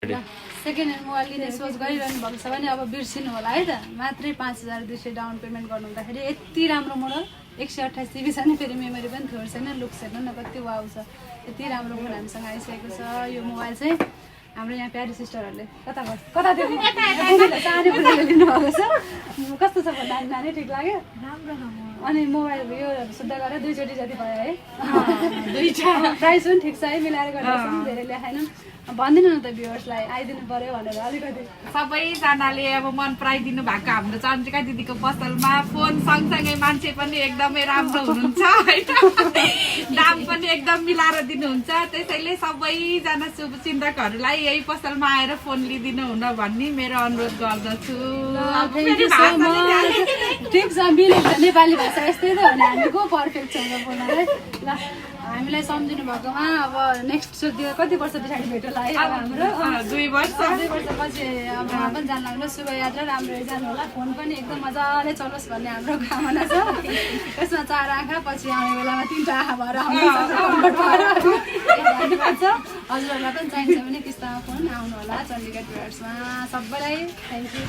Second hand mobile लिने सोच गरिरहनु भएको छ भने अब बिर्सिनु होला है त। मात्रै 5200 डाउन पेमेन्ट गर्नु हुँदाखेरि यति राम्रो मोडल 128 जिबी छ नि, फेरि मेमोरी पनि थोर छैन, लुक्स हेर्नु न कति वाउ छ। यति राम्रो फोन हामीसँग आइसकेको छ। यो मोबाइल चाहिँ हाम्रो यहाँ प्यारी सिस्टरहरूले कता लिनुभएको छ। कस्तो छ भन्दा नानी ठिक लाग्यो? राम्रो अनि मोबाइल यो सुत्दा गरेर 2 चोटि जति भयो है। प्राइस पनि ठिक छ है, मिलाएर गरेर धेरै ल्याएनौँ। भनिदिनु न त भ्युअर्सलाई आइदिनु पर्यो भनेर अलिकति। सबैजनाले अब मन पराइदिनु भएको हाम्रो चन्द्रिका दिदीको पसलमा फोन सँगसँगै मान्छे पनि एकदमै राम्रो हुनुहुन्छ होइन, दाम पनि एकदम मिलाएर दिनुहुन्छ। त्यसैले सबैजना शुभचिन्तकहरूलाई यही पसलमा आएर फोन लिइदिनु हुन भन्ने मेरो अनुरोध गर्दछु। ठिक छ, मिलेको नेपाली भाषा यस्तै त हो नि, हामी को पर्फेक्ट छैन बोल्नलाई। ल हामीलाई सम्झिनु भएकोमा अब नेक्स्ट कति वर्ष पछाडि भेट होला है हाम्रो? 2 वर्षपछि अब पनि जानु लाग्नु। शुभ यात्रा, राम्रो जानु होला। फोन पनि एकदम मजाले चलोस् भन्ने हाम्रो कामना छ। यसमा 4 आँखा, पछि आउने बेलामा 3टा आँखा भएर धन्यवाद छ। हजुरहरूलाई पनि चाहिन्छ भने किस्तामा फोन आउनु होला चण्डीगढ ट्रेडर्समा। सबैलाई थ्याङ्क यू।